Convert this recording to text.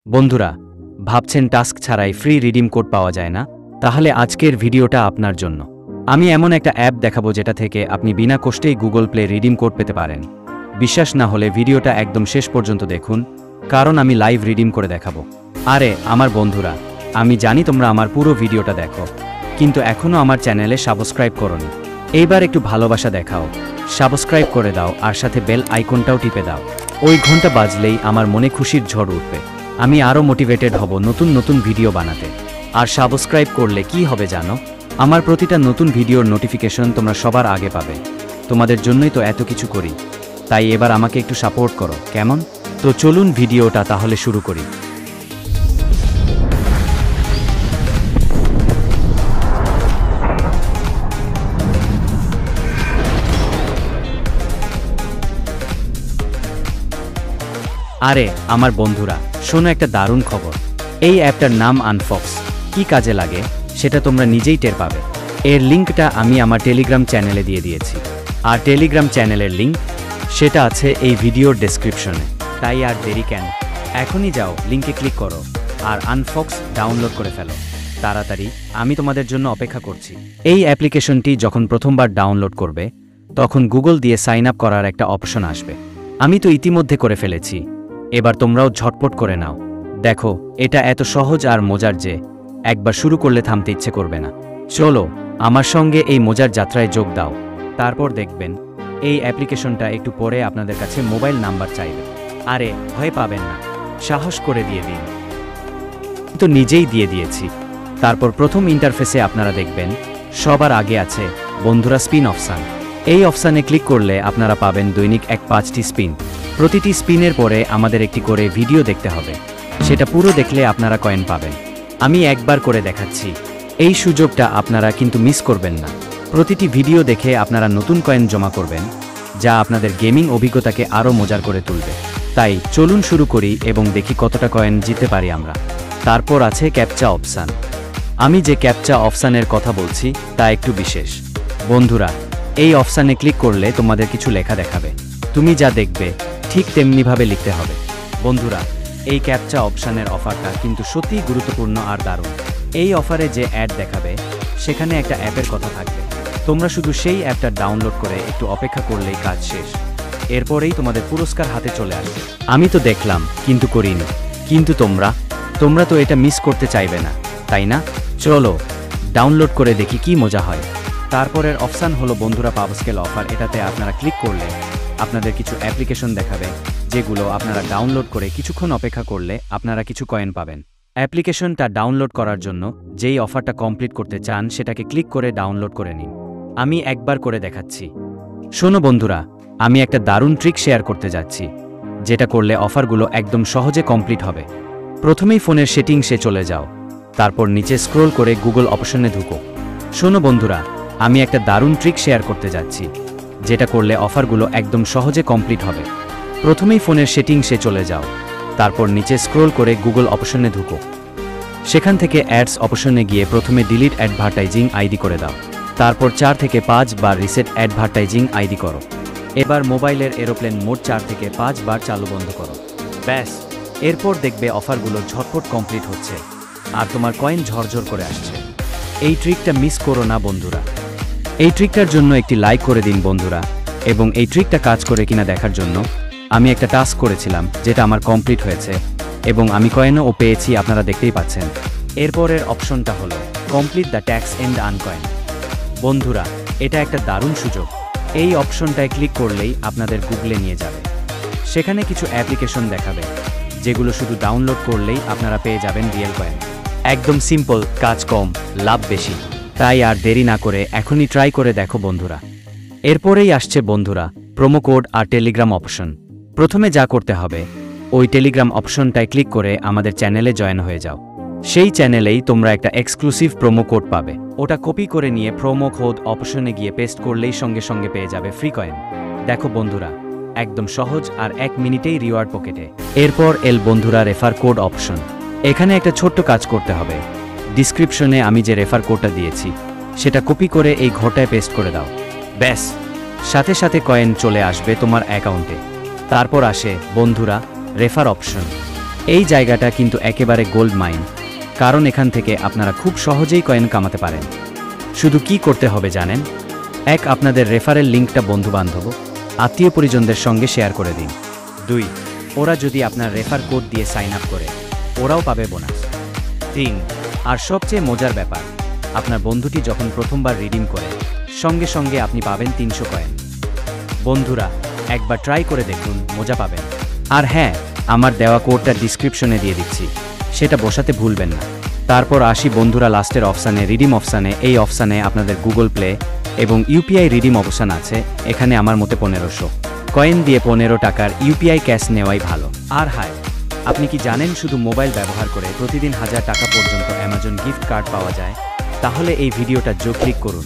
বন্ধুরা, ভাবছেন টাস্ক ছাড়াই ফ্রি রিডিম কোড পাওয়া যায় না? তাহলে আজকের ভিডিওটা আপনার জন্য। আমি এমন একটা অ্যাপ দেখাবো যেটা থেকে আপনি বিনা কষ্টেই গুগল প্লে রিডিম কোড পেতে পারেন। বিশ্বাস না হলে ভিডিওটা একদম শেষ পর্যন্ত দেখুন, কারণ আমি লাইভ রিডিম করে দেখাবো। আরে আমার বন্ধুরা, আমি জানি তোমরা আমার পুরো ভিডিওটা দেখো, কিন্তু এখনও আমার চ্যানেলে সাবস্ক্রাইব করোনি। এইবার একটু ভালোবাসা দেখাও, সাবস্ক্রাইব করে দাও আর সাথে বেল আইকনটাও টিপে দাও। ওই ঘন্টা বাজলেই আমার মনে খুশির ঝড় উঠবে। আমি আরও মোটিভেটেড হব নতুন নতুন ভিডিও বানাতে। আর সাবস্ক্রাইব করলে কি হবে জানো? আমার প্রতিটা নতুন ভিডিওর নোটিফিকেশন তোমরা সবার আগে পাবে। তোমাদের জন্যই তো এত কিছু করি, তাই এবার আমাকে একটু সাপোর্ট করো, কেমন? তো চলুন ভিডিওটা তাহলে শুরু করি। আরে আমার বন্ধুরা, শোনো একটা দারুণ খবর। এই অ্যাপটার নাম আনফক্স। কি কাজে লাগে সেটা তোমরা নিজেই টের পাবে। এর লিঙ্কটা আমি আমার টেলিগ্রাম চ্যানেলে দিয়ে দিয়েছি, আর টেলিগ্রাম চ্যানেলের লিঙ্ক সেটা আছে এই ভিডিওর ডেসক্রিপশনে। তাই আর দেরি কেন, এখনই যাও, লিঙ্কে ক্লিক করো আর আনফক্স ডাউনলোড করে ফেলো তাড়াতাড়ি। আমি তোমাদের জন্য অপেক্ষা করছি। এই অ্যাপ্লিকেশনটি যখন প্রথমবার ডাউনলোড করবে তখন গুগল দিয়ে সাইন আপ করার একটা অপশন আসবে। আমি তো ইতিমধ্যে করে ফেলেছি, এবার তোমরাও ঝটপট করে নাও। দেখো, এটা এত সহজ আর মজার যে একবার শুরু করলে থামতে ইচ্ছে করবে না। চলো আমার সঙ্গে এই মজার যাত্রায় যোগ দাও। তারপর দেখবেন এই অ্যাপ্লিকেশনটা একটু পরে আপনাদের কাছে মোবাইল নাম্বার চাইবে। আরে ভয় পাবেন না, সাহস করে দিয়ে দিন। তো নিজেই দিয়ে দিয়েছি। তারপর প্রথম ইন্টারফেসে আপনারা দেখবেন সবার আগে আছে বন্ধুরা স্পিন অপশান। এই অপশানে ক্লিক করলে আপনারা পাবেন দৈনিক 5টি স্পিন। প্রতিটি স্পিনের পরে আমাদের একটি করে ভিডিও দেখতে হবে। সেটা পুরো দেখলে আপনারা কয়েন পাবেন। আমি একবার করে দেখাচ্ছি, এই সুযোগটা আপনারা কিন্তু মিস করবেন না। প্রতিটি ভিডিও দেখে আপনারা নতুন কয়েন জমা করবেন, যা আপনাদের গেমিং অভিজ্ঞতাকে আরও মজার করে তুলবে। তাই চলুন শুরু করি এবং দেখি কতটা কয়েন জিততে পারি আমরা। তারপর আছে ক্যাপচা অপশান। আমি যে ক্যাপচা অপশানের কথা বলছি তা একটু বিশেষ। বন্ধুরা, এই অপশানে ক্লিক করলে তোমাদের কিছু লেখা দেখাবে। তুমি যা দেখবে ঠিক তেমনিভাবে লিখতে হবে। বন্ধুরা, এই ক্যাপচা অপশানের অফারটা কিন্তু সত্যিই গুরুত্বপূর্ণ আর দারুণ। এই অফারে যে অ্যাড দেখাবে সেখানে একটা অ্যাপের কথা থাকবে। তোমরা শুধু সেই অ্যাপটা ডাউনলোড করে একটু অপেক্ষা করলেই কাজ শেষ। এরপরেই তোমাদের পুরস্কার হাতে চলে আসবে। আমি তো দেখলাম কিন্তু করিনি, কিন্তু তোমরা তো এটা মিস করতে চাইবে না, তাই না? চলো ডাউনলোড করে দেখি কি মজা হয়। তারপরের অপশান হলো বন্ধুরা পাবস্কেল অফার। এটাতে আপনারা ক্লিক করলে আপনাদের কিছু অ্যাপ্লিকেশন দেখাবে, যেগুলো আপনারা ডাউনলোড করে কিছুক্ষণ অপেক্ষা করলে আপনারা কিছু কয়েন পাবেন। অ্যাপ্লিকেশনটা ডাউনলোড করার জন্য যেই অফারটা কমপ্লিট করতে চান সেটাকে ক্লিক করে ডাউনলোড করে নিন। আমি একবার করে দেখাচ্ছি। শোনো বন্ধুরা, আমি একটা দারুণ ট্রিক শেয়ার করতে যাচ্ছি, যেটা করলে অফারগুলো একদম সহজে কমপ্লিট হবে। প্রথমেই ফোনের সেটিংসে চলে যাও, তারপর নিচে স্ক্রোল করে গুগল অপশনে ঢুকো। শোনো বন্ধুরা, আমি একটা দারুণ ট্রিক শেয়ার করতে যাচ্ছি, যেটা করলে অফারগুলো একদম সহজে কমপ্লিট হবে। প্রথমেই ফোনের সেটিংসে চলে যাও, তারপর নিচে স্ক্রোল করে গুগল অপশনে ঢুকো। সেখান থেকে অ্যাডস অপশনে গিয়ে প্রথমে ডিলিট অ্যাডভার্টাইজিং আইডি করে দাও। তারপর 4 থেকে 5 বার রিসেট অ্যাডভার্টাইজিং আইডি করো। এবার মোবাইলের এরোপ্লেন মোড 4 থেকে 5 বার চালু বন্ধ করো। ব্যাস, এরপর দেখবে অফারগুলো ঝটপট কমপ্লিট হচ্ছে আর তোমার কয়েন ঝরঝর করে আসছে। এই ট্রিকটা মিস করো না বন্ধুরা। এই ট্রিকটার জন্য একটি লাইক করে দিন বন্ধুরা। এবং এই ট্রিকটা কাজ করে কিনা দেখার জন্য আমি একটা টাস্ক করেছিলাম, যেটা আমার কমপ্লিট হয়েছে এবং আমি কয়েনও পেয়েছি, আপনারা দেখতেই পাচ্ছেন। এরপরের অপশনটা হলো কমপ্লিট দ্য ট্যাক্স এন্ড আনকয়েন। বন্ধুরা, এটা একটা দারুণ সুযোগ। এই অপশনটায় ক্লিক করলেই আপনাদের গুগলে নিয়ে যাবে। সেখানে কিছু অ্যাপ্লিকেশন দেখাবে, যেগুলো শুধু ডাউনলোড করলেই আপনারা পেয়ে যাবেন রিয়েল কয়েন। একদম সিম্পল, কাজ কম, লাভ বেশি। তাই আর দেরি না করে এখনই ট্রাই করে দেখো বন্ধুরা। এরপরেই আসছে বন্ধুরা প্রোমো কোড আর টেলিগ্রাম অপশন। প্রথমে যা করতে হবে, ওই টেলিগ্রাম অপশনটায় ক্লিক করে আমাদের চ্যানেলে জয়েন হয়ে যাও। সেই চ্যানেলেই তোমরা একটা এক্সক্লুসিভ প্রোমো কোড পাবে। ওটা কপি করে নিয়ে প্রোমো কোড অপশনে গিয়ে পেস্ট করলেই সঙ্গে সঙ্গে পেয়ে যাবে ফ্রি কয়েন। দেখো বন্ধুরা, একদম সহজ আর 1 মিনিটেই রিওয়ার্ড পকেটে। এরপর বন্ধুরা রেফার কোড অপশন। এখানে একটা ছোট্ট কাজ করতে হবে। ডিসক্রিপশনে আমি যে রেফার কোডটা দিয়েছি সেটা কপি করে এই ঘরটায় পেস্ট করে দাও। ব্যাস, সাথে সাথে কয়েন চলে আসবে তোমার অ্যাকাউন্টে। তারপর আসে বন্ধুরা রেফার অপশন। এই জায়গাটা কিন্তু একেবারে গোল্ড মাইন, কারণ এখান থেকে আপনারা খুব সহজেই কয়েন কামাতে পারেন। শুধু কি করতে হবে জানেন? এক, আপনাদের রেফারেল লিঙ্কটা বন্ধুবান্ধব আত্মীয় পরিজনদের সঙ্গে শেয়ার করে দিন। 2, ওরা যদি আপনার রেফার কোড দিয়ে সাইন আপ করে, ওরাও পাবে বোনাস। 3, আর সবচেয়ে মজার ব্যাপার, আপনার বন্ধুটি যখন প্রথমবার রিডিম করে, সঙ্গে সঙ্গে আপনি পাবেন 300 কয়েন। বন্ধুরা, একবার ট্রাই করে দেখুন, মজা পাবেন। আর হ্যাঁ, আমার দেওয়া কোডটা ডিসক্রিপশনে দিয়ে দিচ্ছি, সেটা বসাতে ভুলবেন না। তারপর আসি বন্ধুরা লাস্টের অপশানে, রিডিম অপশানে। এই অপশানে আপনাদের গুগল প্লে এবং ইউপিআই রিডিম অপশান আছে। এখানে আমার মতে 1500 কয়েন দিয়ে 15 টাকার ইউপিআই ক্যাশ নেওয়াই ভালো। আর হায়, আপনি কি জানেন শুধু মোবাইল ব্যবহার করে প্রতিদিন 1000 টাকা পর্যন্ত অ্যামাজন গিফট কার্ড পাওয়া যায়? তাহলে এই ভিডিওটা ক্লিক করুন।